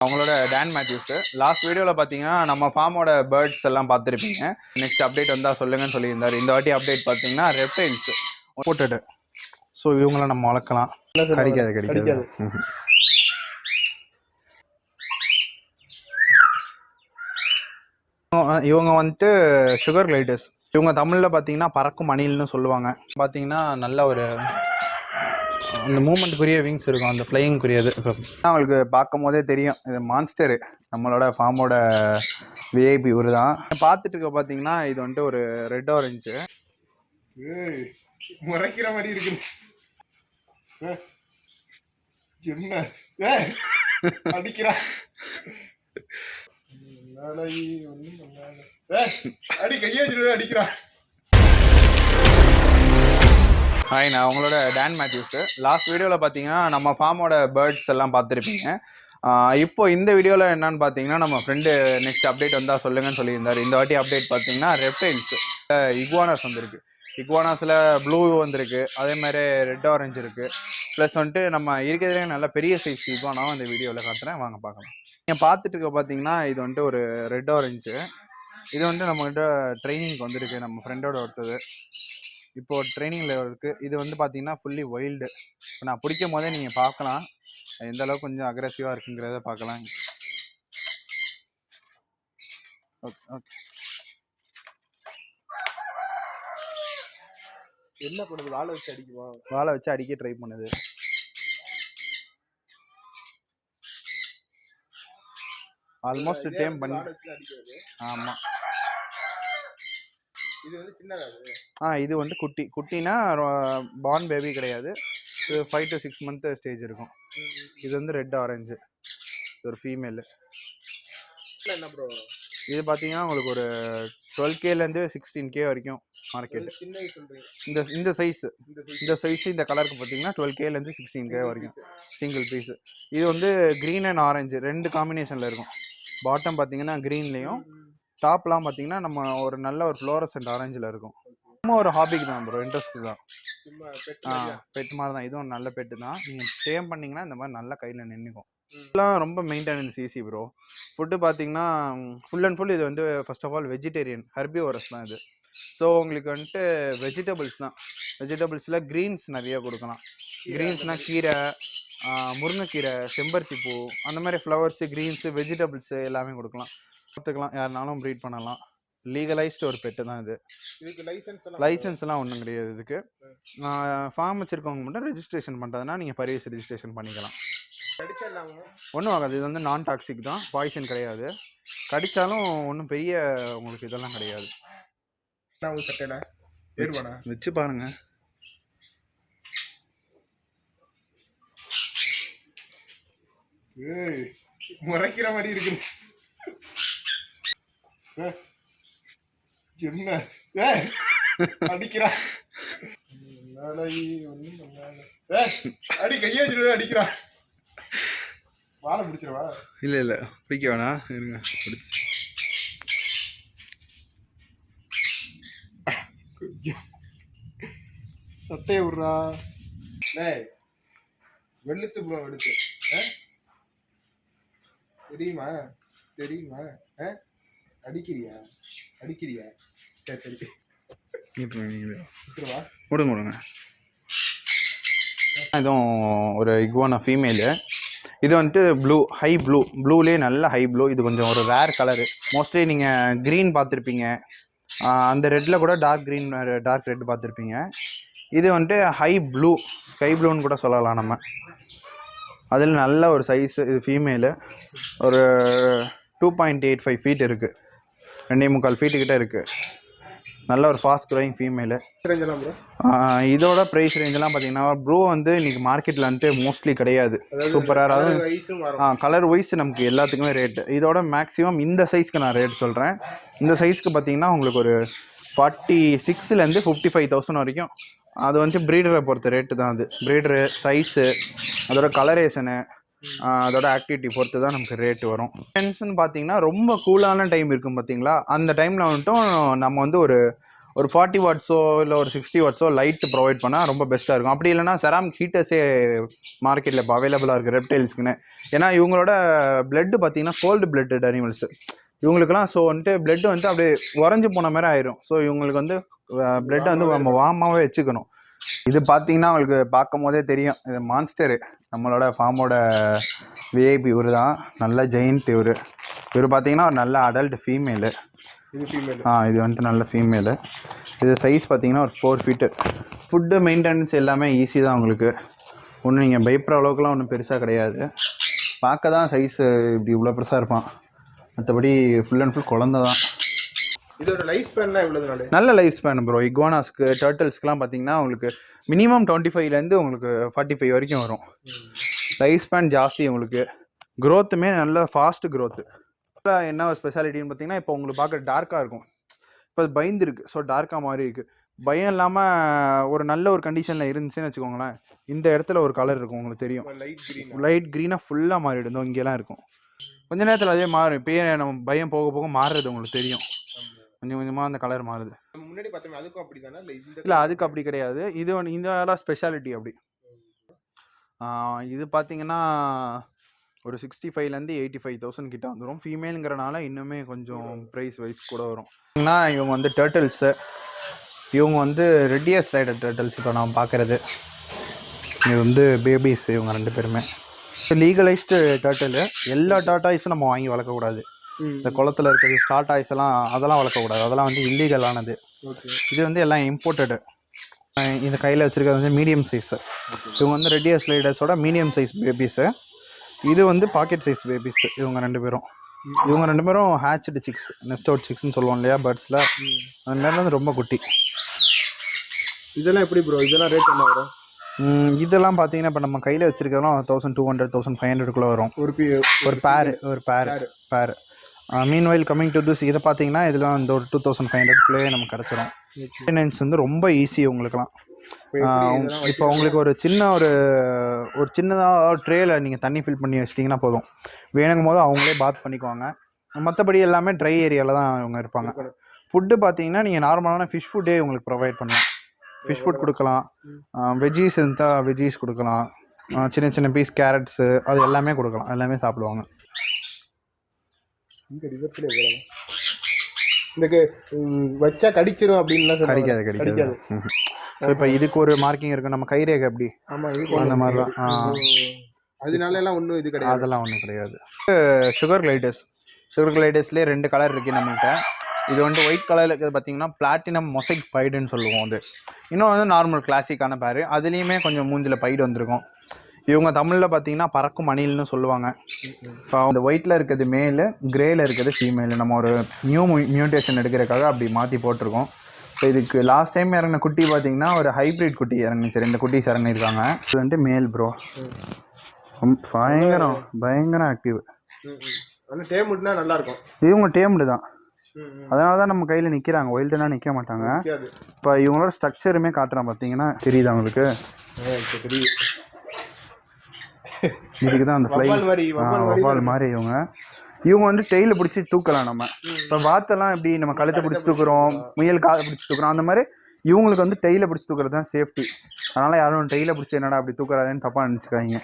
அவங்களோட Don Matthews. Last வீடியோவில் பார்த்தீங்கன்னா நம்ம ஃபார்மோட பேர்ட்ஸ் எல்லாம் பார்த்துருப்பீங்க. நெக்ஸ்ட் அப்டேட் வந்தால் சொல்லுங்கன்னு சொல்லியிருந்தாரு. இந்த வாட்டி அப்டேட் பார்த்தீங்கன்னா ரெப்டைல்ஸ் போட்டுட்டு. ஸோ இவங்கள நம்ம வளர்க்கலாம். கிடைக்காது. இவங்க வந்துட்டு சுகர் கிளைடர்ஸ். இவங்க தமிழில் பார்த்தீங்கன்னா பறக்கும் அணில்னு சொல்லுவாங்க. பார்த்தீங்கன்னா நல்ல ஒரு அந்த மூமெண்ட்டுக்குரிய விங்ஸ் இருக்கும், அந்த ஃப்ளையிங்குரியது. இப்போ அவங்களுக்கு பார்க்கும் போதே தெரியும் இது மான்ஸ்டரு, நம்மளோட ஃபார்மோட விஐபி ஒரு தான். பார்த்துட்டு இருக்க பார்த்தீங்கன்னா இது வந்துட்டு ஒரு ரெட் ஆரஞ்சு முறைக்கிற மாதிரி இருக்கு. என்ன அடிக்கிறா அடி கையை அடிக்கிறா. ஹாய், நான் அவங்களோட டான் மேத்யூஸ். லாஸ்ட் வீடியோவில் பார்த்தீங்கன்னா நம்ம ஃபார்மோட பேர்ட்ஸ் எல்லாம் பார்த்துருப்பீங்க. இப்போ இந்த வீடியோவில் என்னன்னு பார்த்தீங்கன்னா நம்ம ஃப்ரெண்டு நெக்ஸ்ட் அப்டேட் வந்தால் சொல்லுங்கன்னு சொல்லியிருந்தார். இந்த வாட்டி அப்டேட் பார்த்தீங்கன்னா ரெப்டைல்ஸ் இக்வானாஸ் வந்திருக்கு. இக்வானாஸில் ப்ளூ வந்திருக்கு, அதே மாதிரி ரெட் ஆரஞ்சு இருக்குது. ப்ளஸ் வந்துட்டு நம்ம இருக்கிறதுலே நல்ல பெரிய சைஸ் இக்வானாவும் இந்த வீடியோவில் காட்டுறேன், வாங்க பார்க்கலாம். நீங்கள் பார்த்துட்டு இருக்க பார்த்தீங்கன்னா இது வந்துட்டு ஒரு ரெட் ஆரஞ்சு. இது வந்துட்டு நம்மகிட்ட ட்ரைனிங்க்கு வந்திருக்கு, நம்ம ஃப்ரெண்டோட ஒருத்தது. இப்போ ட்ரைனிங் லெவலுக்கு. இது வந்து பார்த்தீங்கன்னா ஃபுல்லி வைல்டு. இப்போ நான் பிடிக்கும் போதே நீங்கள் பார்க்கலாம் எந்த அளவுக்கு கொஞ்சம் அக்ரெசிவாக இருக்குங்கிறத பார்க்கலாம். Okay okay. என்ன பண்ணுது? வாழை வச்சு அடிக்குமா? வாழை வச்சு அடிக்க ட்ரை பண்ணுது. ஆல்மோஸ்ட் டேம் பண்ணி. ஆமாம், இது வந்து சின்னதா? இது வந்து குட்டினா பார்ன் பேபி கிடையாது. இது 5 to 6 month ஸ்டேஜ் இருக்கும். இது வந்து ரெட் ஆரஞ்சு, ஒரு ஃபீமேலு. என்ன ப்ரோ இது பார்த்தீங்கன்னா உங்களுக்கு ஒரு 12Kலேருந்து 16K வரைக்கும் மார்க்கெட். இந்த சைஸ் இந்த கலருக்கு பார்த்தீங்கன்னா 12Kலேருந்து 16K வரைக்கும் சிங்கிள் பீஸு. இது வந்து க்ரீன் அண்ட் ஆரஞ்சு ரெண்டு காம்பினேஷனில் இருக்கும். பாட்டம் பார்த்தீங்கன்னா க்ரீன்லேயும், டாப்லாம் பார்த்தீங்கன்னா நம்ம ஒரு நல்ல ஒரு ஃப்ளோரசன்ட் ஆரஞ்சில் இருக்கும். சும்மா ஒரு ஹாபிக்கு தான் ப்ரோ, இன்ட்ரெஸ்ட் தான். பெட் மாதிரி தான். இதுவும் நல்ல பெட்டு தான். நீங்கள் டேம் பண்ணிங்கன்னா இந்த மாதிரி நல்ல கையில் நின்றுக்கும். இதெல்லாம் ரொம்ப மெயின்டெனன்ஸ் ஈஸி ப்ரோ. ஃபுட்டு பார்த்தீங்கன்னா ஃபுல் அண்ட் ஃபுல் இது வந்து first of all vegetarian, herbivorous தான் இது. ஸோ உங்களுக்கு வந்துட்டு வெஜிடபிள்ஸ் தான். வெஜிடபிள்ஸில் க்ரீன்ஸ் நிறைய கொடுக்கலாம். க்ரீன்ஸ்னால் கீரை, முருங்கைக்கீரை, செம்பருத்தி பூ, அந்த மாதிரி ஃப்ளவர்ஸு, க்ரீன்ஸு, வெஜிடபிள்ஸு எல்லாமே கொடுக்கலாம். பார்த்துக்கலாம், யாருனாலும் ப்ரீட் பண்ணலாம். லீகலைஸ்டு ஒரு பெட்டு தான் இது. லைசன்ஸ்லாம் ஒன்றும் கிடையாது இதுக்கு. ஃபார்ம் வச்சுருக்கவங்க மட்டும் ரெஜிஸ்ட்ரேஷன் பண்ணுறதுனா நீங்கள் பரிஸ் ரெஜிஸ்ட்ரேஷன் பண்ணிக்கலாம். ஒன்றும் ஆகாது. இது வந்து நான் டாக்ஸிக் தான், பாய்சன் கிடையாது. கடித்தாலும் ஒன்றும் பெரிய உங்களுக்கு இதெல்லாம் கிடையாது. வச்சு பாருங்க. முறைக்கிற மாதிரி இருக்கு. என்ன அடிக்கிறா அடி கையை அடிக்கிறா. வாழை பிடிச்சிருவா? இல்லை பிடிக்க வேணாம், இருங்க. சட்டையை விடுறா. வெளுத்து ப்ரோ, வெளுத்து. தெரியுமா? அடிக்கிறியா? சரி விடுங்க. இதுவும் ஒரு இக்வானா ஃபீமேலு. இது வந்துட்டு ஹை ப்ளூலேயே நல்ல ஹை ப்ளூ. இது கொஞ்சம் ஒரு ரேர் கலரு. மோஸ்ட்லி நீங்கள் க்ரீன் பார்த்துருப்பீங்க, அந்த ரெட்டில் கூட டார்க் ரெட் பார்த்துருப்பீங்க. இது வந்துட்டு ஹை ப்ளூ, ஸ்கை ப்ளூன்னு கூட சொல்லலாம் நம்ம. அதில் நல்ல ஒரு சைஸு. இது ஃபீமேலு. ஒரு 2.85 feet இருக்குது, 2.25 feet கிட்ட இருக்குது. நல்ல ஒரு ஃபாஸ்ட் க்ரோயிங் ஃபீமேலு. இதோட ப்ரைஸ் ரேஞ்செல்லாம் பார்த்தீங்கன்னா ப்ளூ வந்து இன்றைக்கி மார்க்கெட்டில் வந்துட்டு மோஸ்ட்லி கிடையாது. சூப்பராக, அதாவது கலர் வைஸ் நமக்கு எல்லாத்துக்குமே ரேட்டு. இதோட மேக்ஸிமம் இந்த சைஸ்க்கு நான் ரேட் சொல்கிறேன். இந்த சைஸ்க்கு பார்த்தீங்கன்னா உங்களுக்கு ஒரு 46,000 to 55,000 வரைக்கும். அது வந்து ப்ரீடரை பொறுத்த ரேட்டு தான். அது ப்ரீடரு, சைஸு, அதோட கலரேஷனு, அதோட ஆக்டிவிட்டி பொறுத்து தான் நமக்கு ரேட்டு வரும். டென்ஷன் பார்த்தீங்கன்னா ரொம்ப கூலான டைம் இருக்கும் பார்த்தீங்களா, அந்த டைமில் வந்துட்டும் நம்ம வந்து ஒரு 40 வாட்ஸோ இல்லை ஒரு 60 வாட்ஸோ லைட் ப்ரொவைட் பண்ணால் ரொம்ப பெஸ்ட்டாக இருக்கும். அப்படி இல்லைனா செராமிக் ஹீட்டர்ஸே மார்க்கெட்டில் இப்போ அவைலபிளாக இருக்குது ரெப்டைல்ஸ்க்குன்னு. ஏன்னா இவங்களோட பிளட்டு பார்த்தீங்கன்னா கோல்டு பிளட்டட் அனிமல்ஸு இவங்களுக்குலாம். ஸோ வந்துட்டு பிளட்டு வந்துட்டு அப்படியே உறைஞ்சி போன மாதிரி ஆயிரும். ஸோ இவங்களுக்கு வந்து பிளட்டை வந்து நம்ம வார்மாகவே வச்சுக்கணும். இது பார்த்தீங்கன்னா உங்களுக்கு பார்க்கும் போதே தெரியும், இது மான்ஸ்டரு, நம்மளோட ஃபார்மோட விஐபி. இவர் தான் நல்ல ஜெயின்ட். இவர் பார்த்தீங்கன்னா ஒரு நல்ல அடல்ட் ஃபீமேலு. இது வந்துட்டு நல்ல ஃபீமேலு. இது சைஸ் பார்த்தீங்கன்னா ஒரு 4 ஃபீட்டு. ஃபுட்டு மெயின்டெனன்ஸ் எல்லாமே ஈஸி தான் உங்களுக்கு. ஒன்றும் நீங்கள் பயப்படுற அளவுக்குலாம் ஒன்றும் பெருசாக கிடையாது. பார்க்க தான் சைஸு இப்படி இவ்வளோ பெருசாக இருப்பான், மற்றபடி ஃபுல் அண்ட் ஃபுல் குழந்தை தான். இதோட லைஃப் ஸ்பேன்னா எவ்வளோ? நல்ல லைஃப் ஸ்பேன் ப்ரோ. இக்வானாஸ்க்கு டர்ட்டில்ஸ்க்குலாம் பார்த்தீங்கன்னா உங்களுக்கு மினிமம் 25லேருந்து உங்களுக்கு 45 வரைக்கும் வரும். லைஃப் ஸ்பேன் ஜாஸ்தி உங்களுக்கு. க்ரோத்துமே நல்ல ஃபாஸ்ட் க்ரோத்து. என்ன ஒரு ஸ்பெஷாலிட்டின்னு பார்த்தீங்கன்னா, இப்போ உங்களுக்கு பார்க்க டார்க்காக இருக்கும், இப்போ அது பயந்துருக்கு. ஸோ டார்க்காக மாதிரி இருக்குது. பயம் இல்லாமல் ஒரு நல்ல ஒரு கண்டிஷனில் இருந்துச்சுன்னு வச்சுக்கோங்களேன், இந்த இடத்துல ஒரு கலர் இருக்கும் உங்களுக்கு தெரியும், லைட் க்ரீனாக ஃபுல்லாக மாறிடும். இங்கெல்லாம் இருக்கும், கொஞ்ச நேரத்தில் அதே மாறும். இப்போயே நம்ம பயம் போக போக மாறுறது உங்களுக்கு தெரியும். கொஞ்சம் கொஞ்சமாக அந்த கலர் மாறுது. முன்னாடி பார்த்தோம் அதுக்கும் அப்படி தானே? இல்லை அதுக்கு அப்படி கிடையாது. இது ஒன்று இந்த ஸ்பெஷாலிட்டி அப்படி. இது பார்த்தீங்கன்னா ஒரு 65லேருந்து 85,000 கிட்ட வந்துடும். ஃபீமேலுங்கிறனால இன்னுமே கொஞ்சம் ப்ரைஸ் வைஸ் கூட வரும். இவங்க வந்து டர்ட்டில்ஸு, இவங்க வந்து ரெட்டியர் ஸ்லைடர் டர்ட்டில்ஸ். இப்போ நான் பார்க்குறது இது வந்து பேபிஸ். இவங்க 2 பேருமே லீகலைஸ்டு டர்ட்டிலு. எல்லா டாட்டாய்ஸும் நம்ம வாங்கி வளர்க்கக்கூடாது. இந்த குளத்தில் இருக்கிறது ஸ்டார்டாய்ஸ் எல்லாம் அதெல்லாம் வளர்க்கக்கூடாது, அதெல்லாம் வந்து இல்லீகலானது. இது வந்து எல்லாம் இம்போர்ட்டடு. இந்த கையில் வச்சுருக்கிறது வந்து மீடியம் சைஸு. இவங்க வந்து ரெட்டியர் ஸ்லைடர்ஸோட மீடியம் சைஸ் பேபிஸு. இது வந்து பாக்கெட் சைஸ் பேபிஸு. இவங்க 2 பேரும் ஹேட்ச்டு சிக்ஸ், நெஸ்ட் அவுட் சிக்ஸ்ன்னு சொல்லுவோம் இல்லையா பேர்ட்ஸில், அந்த மாதிரி வந்து ரொம்ப குட்டி. இதெல்லாம் எப்படி ப்ரோ? இதெல்லாம் ரேட் என்ன வரும்? இதெல்லாம் பார்த்தீங்கன்னா இப்போ நம்ம கையில் வச்சுருக்கிறதுலாம் 1200 1500 வரும் ஒரு பேர். மீன்வைல் கம்மிங் டு திஸ், இதை பார்த்தீங்கன்னா இதில் வந்து ஒரு 2500 நமக்கு கிடச்சிரும். மெயின்டெனன்ஸ் வந்து ரொம்ப ஈஸி உங்களுக்குலாம். இப்போ உங்களுக்கு ஒரு சின்னதாக ட்ரேயில் நீங்கள் தண்ணி ஃபில் பண்ணி வச்சிட்டிங்கன்னா போதும். வேணுங்கும் போது அவங்களே பாத் பண்ணிக்குவாங்க. மற்றபடி எல்லாமே ட்ரை ஏரியாவில் தான் இவங்க இருப்பாங்க. ஃபுட்டு பார்த்தீங்கன்னா நீங்கள் நார்மலான ஃபிஷ் ஃபுட்டே உங்களுக்கு ப்ரொவைட் பண்ணலாம். ஃபிஷ் ஃபுட் கொடுக்கலாம், வெஜ்ஜீஸ் இருந்தால் வெஜ்ஜீஸ் கொடுக்கலாம், சின்ன சின்ன பீஸ் கேரட்ஸு அது எல்லாமே கொடுக்கலாம், எல்லாமே சாப்பிடுவாங்க. இந்த வச்சா கடிச்சிரும் அப்படின்லாம் கடிக்காது. இப்போ இதுக்கு ஒரு மார்க்கிங் இருக்குது, நம்ம கைரேகை எப்படி அந்த மாதிரி தான். அதனால எல்லாம் ஒன்றும் இது கிடையாது, அதெல்லாம் ஒன்றும் கிடையாது. சுகர் கிளைடர்ஸ்லேயே 2 கலர் இருக்குது நம்மகிட்ட. இது வந்து ஒயிட் கலரில் இருக்கிறது பார்த்தீங்கன்னா பிளாட்டினம் மொசைக் பைடுன்னு சொல்லுவோம். அது இன்னும் வந்து நார்மல் கிளாசிக்கான பேர். அதுலேயுமே கொஞ்சம் மூஞ்சில் பைடு வந்திருக்கும். இவங்க தமிழில் பார்த்தீங்கன்னா பறக்கும் அணில்னு சொல்லுவாங்க. இப்போ அந்த ஒயிட்டில் இருக்கிறது மேலு, கிரேயில் இருக்கிறது ஃபீமேலு. நம்ம ஒரு மியூட்டேஷன் எடுக்கிறதுக்காக அப்படி மாற்றி போட்டிருக்கோம். இப்போ இதுக்கு லாஸ்ட் டைம் இறங்கின குட்டி பார்த்தீங்கன்னா ஒரு ஹைப்ரிட் குட்டி இறங்குச்சு, 2 குட்டிஸ் இறங்கியிருக்காங்க. இது வந்து மேல் ப்ரோ. பயங்கரம் ஆக்டிவ். நல்லா இருக்கும். இவங்க டேம்டு தான், அதனால தான் நம்ம கையில் நிற்கிறாங்க. ஒயில்டுனா நிற்க மாட்டாங்க. இப்போ இவங்களோட ஸ்ட்ரக்சருமே காட்டுறான் பார்த்தீங்கன்னா தெரியுது அவங்களுக்கு. இதுக்கு தான் அந்த வவ்வால் மாதிரி இவங்க வந்து டெய்லில் பிடிச்சி தூக்கலாம். நம்ம இப்போ வாத்தெல்லாம் எப்படி நம்ம கழுத்தை பிடிச்சி தூக்குறோம், முயல் காதை பிடிச்சி தூக்குறோம், அந்த மாதிரி இவங்களுக்கு வந்து டெய்லில் பிடிச்சி தூக்குறது தான் சேஃப்டி. அதனால் யாரும் டெய்லில் பிடிச்சி என்னடா அப்படி தூக்குறாருன்னு தப்பாக நினச்சிக்காங்க.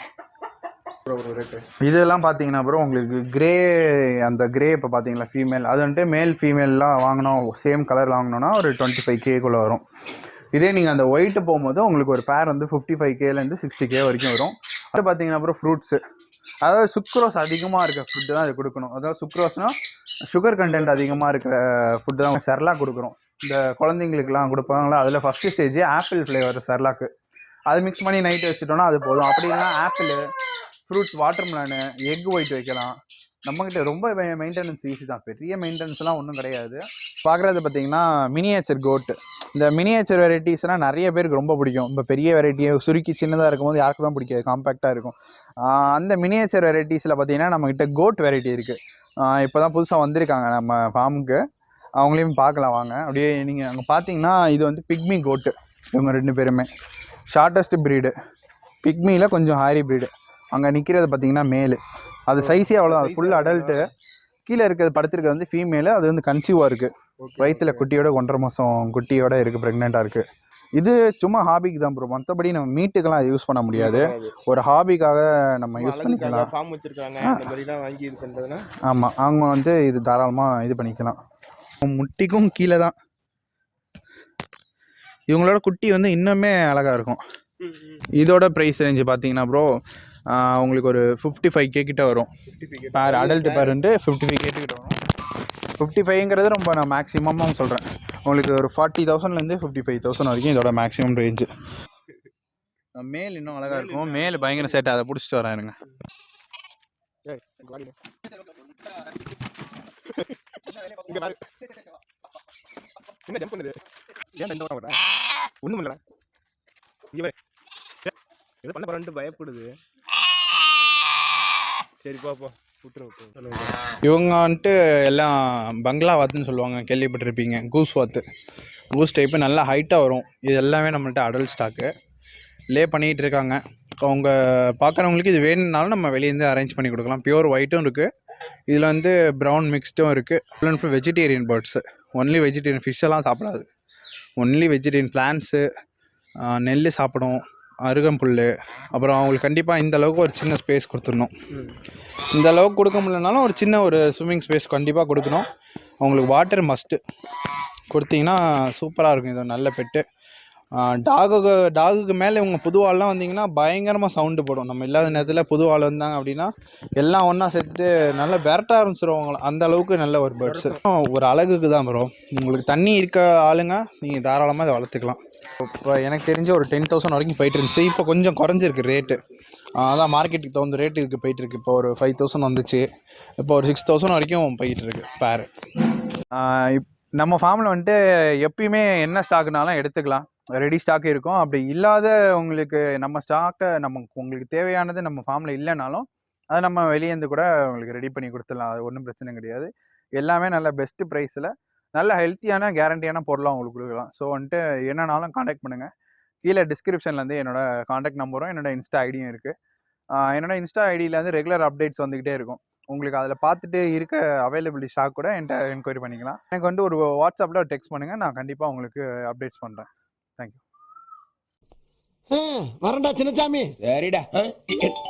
இதெல்லாம் பார்த்தீங்கன்னா அப்புறம் உங்களுக்கு அந்த கிரே இப்போ பார்த்தீங்களா ஃபீமேல், அது வந்துட்டு மேல் ஃபீமேல்லாம் வாங்கினோம் சேம் கலரில் வாங்கினோன்னா ஒரு 25K வரும். இதே நீங்கள் அந்த ஒயிட்டு போகும்போது உங்களுக்கு ஒரு பேர் வந்து 55Kலேருந்து 60K வரைக்கும் வரும். அது பார்த்தீங்கன்னா அப்புறம் ஃப்ரூட்ஸு, அதாவது சுக்ரோஸ் அதிகமாக இருக்க ஃபுட்டு தான் அது கொடுக்கணும். அதாவது சுக்ரோஸ்னால் சுகர் கண்டென்ட் அதிகமாக இருக்கிற ஃபுட்டு தான். செர்லாக் கொடுக்குறோம், இந்த குழந்தைங்களுக்குலாம் கொடுப்பாங்களா, அதில் first stage apple flavour Cerelac. அது மிக்ஸ் பண்ணி நைட்டு வச்சுட்டோன்னா அது போதும். அப்படி இல்லைனா ஆப்பிள், ஃப்ரூட்ஸ், வாட்டர்மெலனு, எக் ஒயிட் வைக்கலாம். நம்மக்கிட்ட ரொம்ப மெயின்டெனன்ஸ் ஈஸி தான், பெரிய மெயின்டெனன்ஸ்லாம் ஒன்றும் கிடையாது. பார்க்குறது பார்த்தீங்கன்னா மினியேச்சர் கோட்டு. இந்த மினியேச்சர் வெரைட்டிஸ்லாம் நிறைய பேருக்கு ரொம்ப பிடிக்கும். இப்போ பெரிய வெரைட்டியை சுருக்கி சின்னதாக இருக்கும்போது யாருக்கு தான் பிடிக்காது, காம்பேக்டாக இருக்கும். அந்த மினியேச்சர் வெரைட்டிஸில் பார்த்தீங்கன்னா நம்மக்கிட்ட கோட் வெரைட்டி இருக்குது. இப்போ தான் புதுசாக வந்திருக்காங்க நம்ம ஃபார்முக்கு, அவங்களையும் பார்க்கலாம் வாங்க. அப்படியே நீங்கள் அங்கே பார்த்தீங்கன்னா இது வந்து பிக்மி கோட்டு. இவங்க 2 பேருமே ஷார்ட்டஸ்ட் ப்ரீடு. பிக்மியில் கொஞ்சம் ஹாரி ப்ரீடு. அங்கே நிற்கிறது பார்த்தீங்கன்னா மேலு, அது சைஸே அவ்வளோதான், அது ஃபுல் அடல்ட்டு. கீழே இருக்கிறது படுத்துருக்கிறது வந்து ஃபீமேலு, அது வந்து கன்சீவாக இருக்குது. வயிற்றுல குட்டியோட 1.5 மாதம் குட்டியோட இருக்குது, ப்ரெக்னெண்ட்டாக இருக்குது. இது சும்மா ஹாபிக்கு தான் ப்ரோ, மற்றபடி நம்ம மீட்டுக்கெல்லாம் யூஸ் பண்ண முடியாது. ஒரு ஹாபிக்காக நம்ம யூஸ் பண்ணிக்கலாம். ஃபார்ம் வச்சிருக்காங்க இந்த மாதிரிலாம் வாங்கி இது பண்ணுறதுனா. ஆமாம், அவங்க வந்து இது தாராளமாக இது பண்ணிக்கலாம். முட்டிக்கும் கீழே தான். இவங்களோட குட்டி வந்து இன்னுமே அழகாக இருக்கும். இதோட ப்ரைஸ் ரேஞ்சு பார்த்தீங்கன்னா ப்ரோ உங்களுக்கு ஒரு 55K கிட்ட வரும். பேர் அடல்ட் பேருன்ட்டு 55K கிட்ட வரும். 55ங்கிறது ரொம்ப நான் மேக்ஸிமமாக சொல்கிறேன். உங்களுக்கு ஒரு 40,000லேருந்து 55,000 வரைக்கும் இதோட மேக்ஸிமம் ரேஞ்சு. மேல் இன்னும் அழகாக இருக்கும். மேல் பயங்கர சேட்டை, அதை பிடிச்சிட்டு வரேன் இருங்க. என்ன ஜம்ப் பண்ணுது? ஏன் இந்த வர ஒண்ணும் இல்லடா. இங்க பாரு. ஏதோ பண்ண போறேன்னு பயப்படுது. சரி போ விட்டுரு. இவங்க வந்துட்டு எல்லாம் பங்களா வாத்துன்னு சொல்லுவாங்க, கேள்விப்பட்டிருப்பீங்க. கூஸ் வாத்து, கூஸ் டைப்பு, நல்லா ஹைட்டாக வரும். இது எல்லாமே நம்மள்ட்ட அடல்ட் ஸ்டாக்கு லே பண்ணிகிட்டு இருக்காங்க. அவங்க பார்க்குறவங்களுக்கு இது வேணும்னாலும் நம்ம வெளியேருந்து அரேஞ்ச் பண்ணி கொடுக்கலாம். பியூர் ஒயிட்டும் இருக்குது, இதில் வந்து ப்ரௌன் மிக்ஸ்டும் இருக்குது. Full and full vegetarian birds, only vegetarian. ஃபிஷ்ஷெல்லாம் சாப்பிடாது, ஒன்லி வெஜிடேரியன். பிளான்ட்ஸு, நெல் சாப்பிடும், அருகம்புல். அப்புறம் அவங்களுக்கு கண்டிப்பாக இந்த அளவுக்கு ஒரு சின்ன ஸ்பேஸ் கொடுத்துடணும். இந்த அளவுக்கு கொடுக்க முடியலனாலும் ஒரு சின்ன ஒரு ஸ்விம்மிங் ஸ்பேஸ் கண்டிப்பாக கொடுக்கணும். அவங்களுக்கு வாட்டர் மஸ்ட்டு கொடுத்தீங்கன்னா சூப்பராக இருக்கும். இது நல்ல பெட்டு. டாகுக்கு மேலே இவங்க புதுவாள்லாம் வந்தீங்கன்னா பயங்கரமாக சவுண்டு போடும். நம்ம இல்லாத நேரத்தில் புதுவாள் வந்தாங்க அப்படின்னா எல்லாம் ஒன்றா சேர்த்துட்டு நல்லா விரட்ட ஆரம்பிச்சிருவாங்களாம். அந்த அளவுக்கு நல்ல ஒரு பேர்ட்ஸு. ஒரு அழகுக்கு தான் ப்ரோ. உங்களுக்கு தண்ணி இருக்க ஆளுங்க நீங்கள் தாராளமாக இதை வளர்த்துக்கலாம். இப்போ எனக்கு தெரிஞ்ச ஒரு 10,000 வரைக்கும் போயிட்டு இருந்துச்சு. இப்போ கொஞ்சம் குறைஞ்சிருக்கு ரேட்டு. அதான் மார்க்கெட்டுக்கு தகுந்த ரேட்டு இருக்குது, போயிட்டுருக்கு. இப்போ ஒரு 5,000 வந்துச்சு. இப்போ ஒரு 6,000 வரைக்கும் போயிட்டுருக்கு பேர். நம்ம ஃபார்மில் வந்துட்டு எப்பயுமே என்ன ஸ்டாக்குனாலும் எடுத்துக்கலாம், ரெடி ஸ்டாக் இருக்கும். அப்படி இல்லாத உங்களுக்கு நம்ம ஸ்டாக்கை உங்களுக்கு தேவையானது நம்ம ஃபார்மில் இல்லைனாலும் அதை நம்ம வெளியேந்து கூட உங்களுக்கு ரெடி பண்ணி கொடுத்துடலாம். அது ஒன்றும் பிரச்சனை கிடையாது. எல்லாமே நல்ல பெஸ்ட்டு ப்ரைஸில் நல்ல ஹெல்த்தியான கேரண்டியான பொருளாக உங்களுக்கு கொடுக்கலாம். ஸோ வந்துட்டு என்னன்னாலும் காண்டாக்ட் பண்ணுங்கள். கீழே டிஸ்கிரிப்ஷன்லேருந்து என்னோடய காண்டாக்ட் நம்பரும் என்னோட இன்ஸ்டா ஐடியும் இருக்குது. என்னோடய இன்ஸ்டா ஐடியிலேருந்து ரெகுலர் அப்டேட்ஸ் வந்துக்கிட்டே இருக்கும். உங்களுக்கு அதில் பார்த்துட்டு இருக்க அவைலபிலிட்டி ஸ்டாக் கூட என்கிட்ட என்கொயரி பண்ணிக்கலாம். எனக்கு வந்து ஒரு வாட்ஸ்அப்பில் ஒரு டெக்ஸ்ட் பண்ணுங்கள், நான் கண்டிப்பாக உங்களுக்கு அப்டேட்ஸ் பண்ணுறேன். தேங்க்யூ. வரண்டா சின்னசாமி. சரிடா.